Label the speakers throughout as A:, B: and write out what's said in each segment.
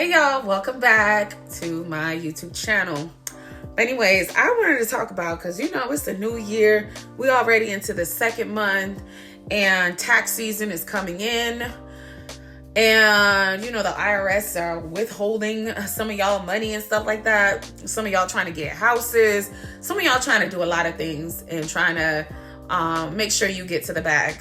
A: Hey y'all, welcome back to my YouTube channel. Anyways, I wanted to talk about, because it's the new year. We already into the second month and tax season is coming in. And the IRS are withholding some of y'all money and stuff like that. Some of y'all trying to get houses. Some of y'all trying to do a lot of things and trying to make sure you get to the bag.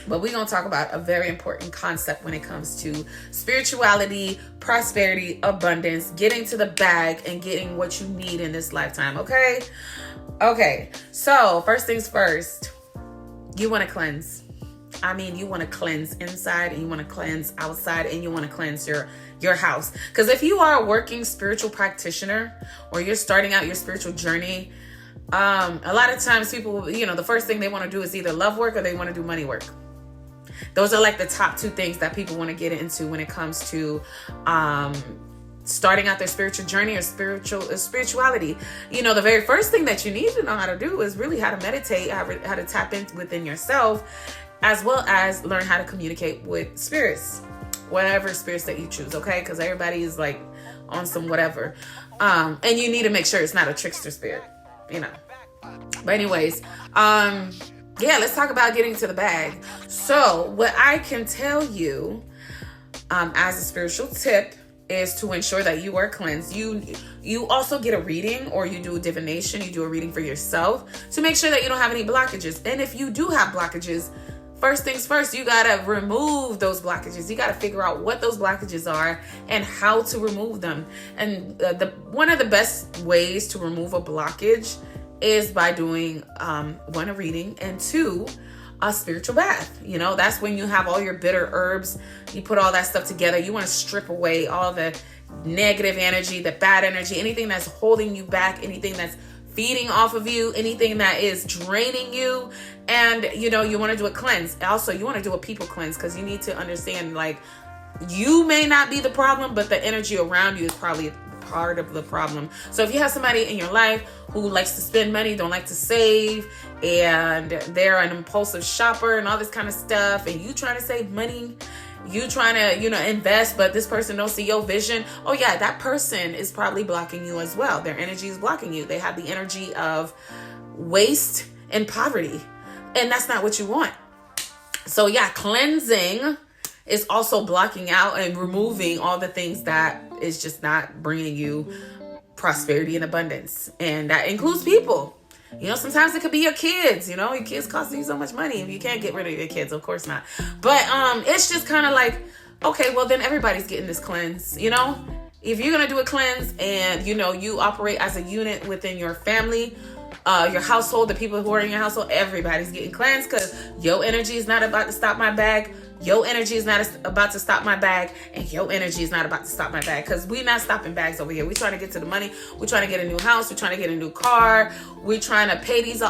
A: But we're going to talk about a very important concept when it comes to spirituality, prosperity, abundance, getting to the bag and getting what you need in this lifetime. Okay. So first things first, you want to cleanse. You want to cleanse inside and you want to cleanse outside and you want to cleanse your house. Because if you are a working spiritual practitioner or you're starting out your spiritual journey, a lot of times people, the first thing they want to do is either love work or they want to do money work. Those are like the top two things that people want to get into when it comes to starting out their spiritual journey or spirituality. The very first thing that you need to know how to do is really how to meditate, how to tap in within yourself, as well as learn how to communicate with spirits, whatever spirits that you choose, okay? Because everybody is like on some whatever. And you need to make sure it's not a trickster spirit, But anyways, let's talk about getting to the bag. So what I can tell you as a spiritual tip is to ensure that you are cleansed. You also get a reading, or you do a divination. You do a reading for yourself to make sure that you don't have any blockages. And if you do have blockages, first things first, you got to remove those blockages. You got to figure out what those blockages are and how to remove them. And one of the best ways to remove a blockage is by doing one, a reading, and two, a spiritual bath. That's when you have all your bitter herbs. You put all that stuff together. You want to strip away all the negative energy, the bad energy, anything that's holding you back, anything that's feeding off of you, anything that is draining you. And, you want to do a cleanse. Also, you want to do a people cleanse, because you need to understand, you may not be the problem, but the energy around you is probably part of the problem. So if you have somebody in your life who likes to spend money, don't like to save, and they're an impulsive shopper and all this kind of stuff, and you trying to save money, you trying to, invest, but this person don't see your vision. Oh yeah, that person is probably blocking you as well. Their energy is blocking you. They have the energy of waste and poverty, and that's not what you want. So yeah, cleansing is also blocking out and removing all the things that is just not bringing you prosperity and abundance. And that includes people. Sometimes it could be your kids. Your kids costing you so much money. If you can't get rid of your kids, of course not. But it's just kind of like, okay, well then everybody's getting this cleanse. If you're gonna do a cleanse and you operate as a unit within your family, your household, the people who are in your household, everybody's getting cleansed, because your energy is not about to stop my bag. Your energy is not about to stop my bag, and your energy is not about to stop my bag, because we're not stopping bags over here. We're trying to get to the money. We're trying to get a new house. We're trying to get a new car. We're trying to pay these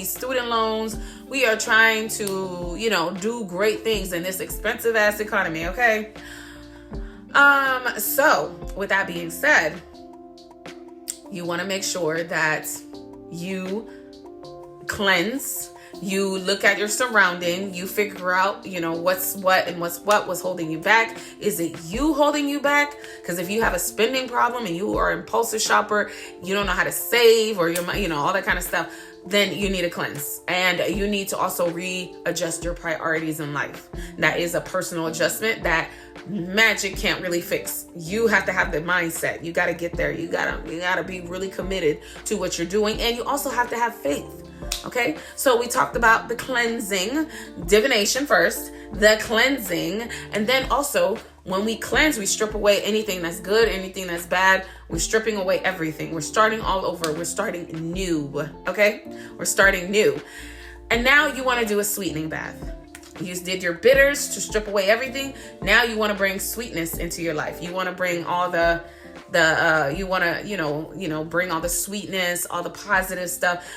A: student loans. We are trying to, do great things in this expensive ass economy, okay? So with that being said, you want to make sure that you cleanse. You look at your surrounding, you figure out, what's what and what's what was holding you back. Is it you holding you back? Because if you have a spending problem and you are an impulsive shopper, you don't know how to save, or all that kind of stuff, then you need a cleanse. And you need to also readjust your priorities in life. That is a personal adjustment that magic can't really fix. You have to have the mindset. You got to get there. You gotta be really committed to what you're doing. And you also have to have faith. Okay, so we talked about the cleansing, divination first, the cleansing, and then also when we cleanse, we strip away anything that's good, anything that's bad. We're stripping away everything. We're starting all over. We're starting new. Okay, we're starting new. And now you want to do a sweetening bath. You did your bitters to strip away everything. Now you want to bring sweetness into your life. You want to bring all you want to, bring all the sweetness, all the positive stuff,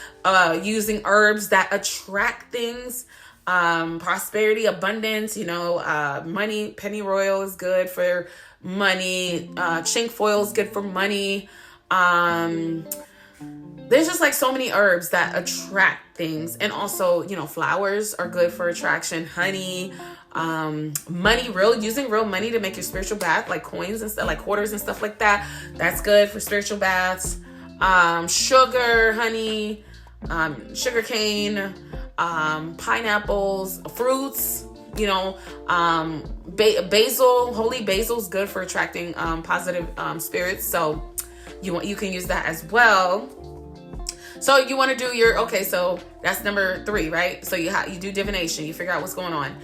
A: using herbs that attract things, prosperity, abundance, money. Pennyroyal is good for money. Chink foil is good for money. there's just like so many herbs that attract things. And also, flowers are good for attraction. Honey, money, using real money to make your spiritual bath, like coins and stuff, like quarters and stuff like that. That's good for spiritual baths. Sugar, honey, sugar cane, pineapples, fruits, basil, holy basil is good for attracting positive spirits. So you can use that as well. So you want to do so that's number 3, right? So you do divination, you figure out what's going on.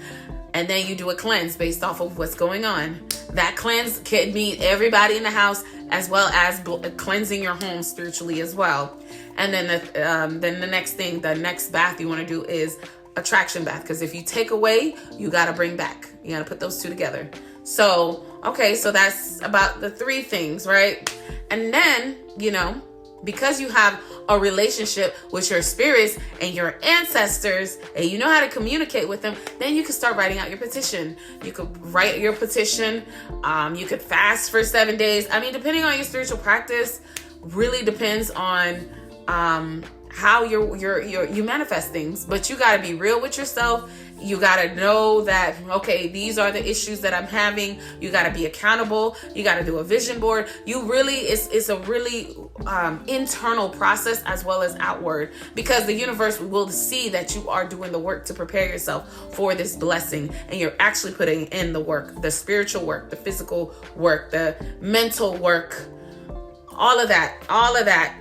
A: And then you do a cleanse based off of what's going on. That cleanse can mean everybody in the house, as well as cleansing your home spiritually as well. And then the next bath you want to do is attraction bath. Because if you take away, you got to bring back. You got to put those two together. So, so that's about the 3 things, right? And then, because you have a relationship with your spirits and your ancestors, and you know how to communicate with them, then you can start writing out your petition. You could write your petition. You could fast for 7 days. I mean, depending on your spiritual practice, really depends on how you manifest things. But you got to be real with yourself. You got to know that, these are the issues that I'm having. You got to be accountable. You got to do a vision board. It's a really internal process as well as outward, because the universe will see that you are doing the work to prepare yourself for this blessing, and you're actually putting in the work, the spiritual work, the physical work, the mental work, all of that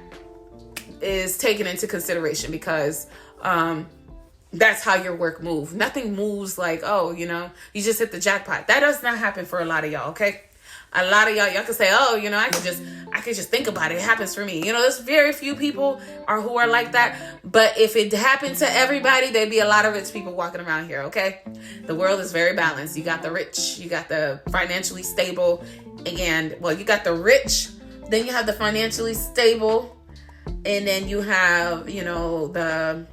A: is taken into consideration, because that's how your work moves. Nothing moves like, you just hit the jackpot. That does not happen for a lot of y'all, okay? A lot of y'all can say, I could just think about it. It happens for me. There's very few people who are like that. But if it happened to everybody, there'd be a lot of rich people walking around here, okay? The world is very balanced. You got the rich, you got the financially stable, and, you got the rich, then you have the financially stable, and then you have, the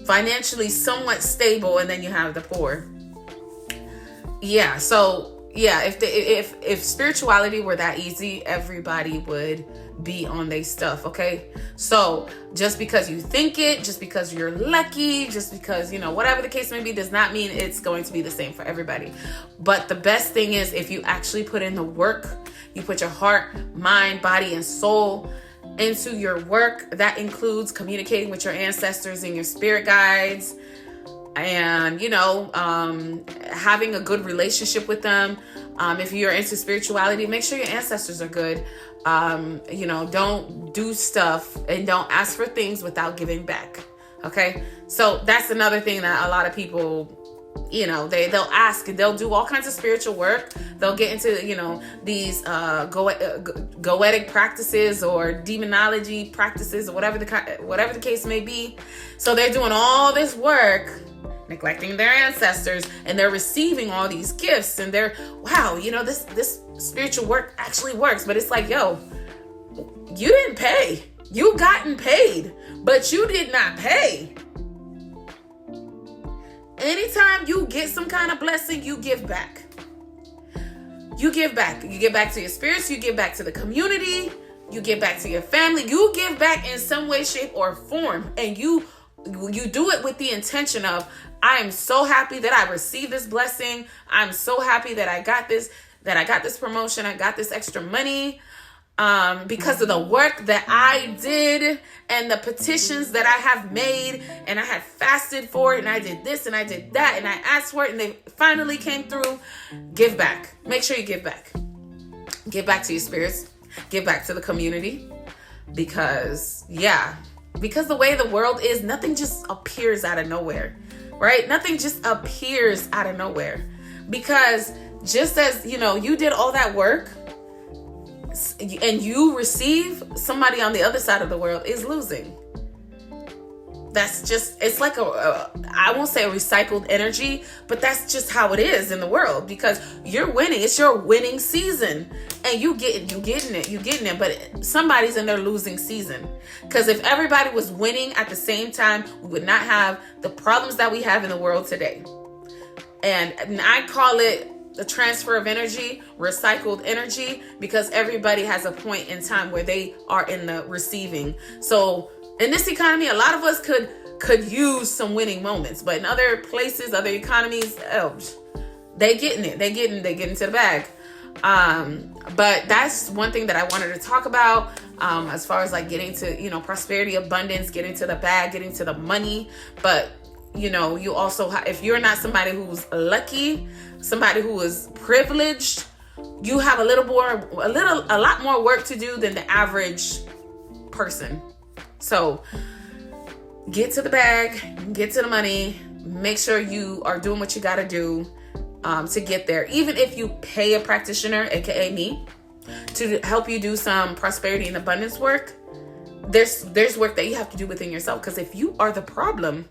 A: financially somewhat stable, and then you have the poor. Yeah, so if spirituality were that easy, everybody would be on their stuff, okay? So just because you think it, just because you're lucky, just because, whatever the case may be, does not mean it's going to be the same for everybody. But the best thing is, if you actually put in the work, you put your heart, mind, body, and soul into your work. That includes communicating with your ancestors and your spirit guides, and having a good relationship with them. If you're into spirituality, make sure your ancestors are good. Don't do stuff and don't ask for things without giving back. Okay, so that's another thing that a lot of people, they'll ask, and they'll do all kinds of spiritual work. They'll get into, these goetic practices or demonology practices, or whatever the case may be. So they're doing all this work, neglecting their ancestors, and they're receiving all these gifts, and they're, wow, this spiritual work actually works. But it's like, you didn't pay. You gotten paid, but you did not pay. Anytime you get some kind of blessing, you give back. You give back. You give back to your spirits. You give back to the community. You give back to your family. You give back in some way, shape, or form. And you do it with the intention of, I am so happy that I received this blessing. I'm so happy that I got this promotion. I got this extra money. Because of the work that I did and the petitions that I have made, and I had fasted for it, and I did this and I did that, and I asked for it, and they finally came through. Give back. Make sure you give back. Give back to your spirits. Give back to the community. Because the way the world is, nothing just appears out of nowhere, right? Nothing just appears out of nowhere. Because just as, you did all that work, and you receive, somebody on the other side of the world is losing. That's just, it's like I won't say a recycled energy, but that's just how it is in the world, because you're winning. It's your winning season, and you getting it, but somebody's in their losing season. Because if everybody was winning at the same time, we would not have the problems that we have in the world today. And I call it the transfer of energy, recycled energy, because everybody has a point in time where they are in the receiving. So in this economy, a lot of us could use some winning moments, but in other places, other economies, they getting to the bag. But that's one thing that I wanted to talk about, as far as like getting to, prosperity, abundance, getting to the bag, getting to the money. But, you also, if you're not somebody who's lucky, somebody who is privileged, you have a lot more work to do than the average person. So get to the bag, get to the money, make sure you are doing what you got to do to get there. Even if you pay a practitioner, aka me, to help you do some prosperity and abundance work, there's work that you have to do within yourself. Because if you are the problem,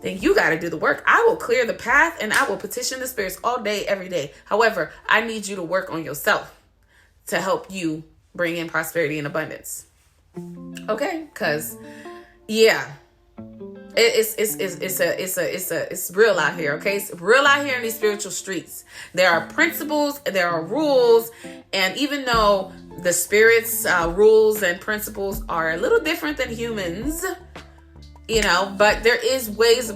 A: then you got to do the work. I will clear the path and I will petition the spirits all day, every day. However, I need you to work on yourself to help you bring in prosperity and abundance. Okay? Because it's real out here. Okay, it's real out here in these spiritual streets. There are principles, there are rules, and even though the spirits' rules and principles are a little different than humans, but there is ways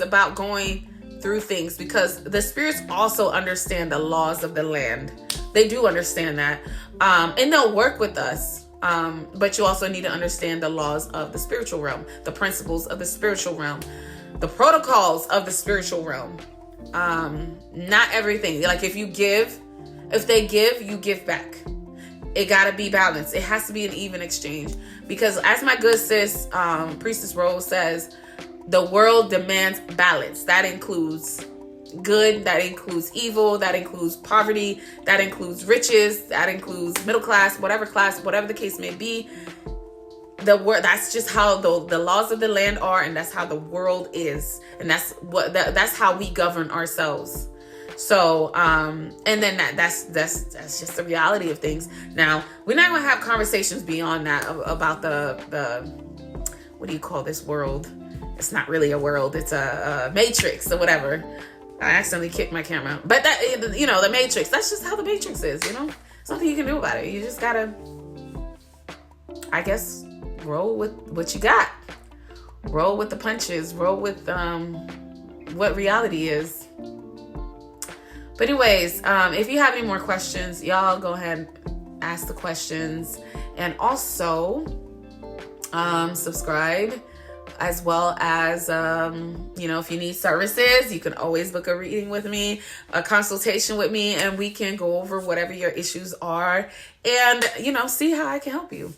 A: about going through things, because the spirits also understand the laws of the land. They do understand that, and they'll work with us. But you also need to understand the laws of the spiritual realm, the principles of the spiritual realm, the protocols of the spiritual realm. Not everything. Like if they give, you give back. It got to be balanced. It has to be an even exchange, because as my good sis, Priestess Rose says, the world demands balance. That includes good, that includes evil, that includes poverty, that includes riches, that includes middle class, whatever the case may be. That's just how the laws of the land are, and that's how the world is, and that's how we govern ourselves. So and then that's just the reality of things. Now, we're not going to have conversations beyond that about the what do you call this world? It's not really a world, it's a matrix or whatever. I accidentally kicked my camera. But that, the matrix, that's just how the matrix is, Something you can do about it. You just gotta, I guess, roll with what you got. Roll with the punches. Roll with what reality is. But anyways, if you have any more questions, y'all go ahead and ask the questions. And also, subscribe. As well as, if you need services, you can always book a reading with me, a consultation with me, and we can go over whatever your issues are and, see how I can help you.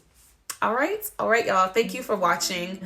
A: All right, y'all. Thank you for watching.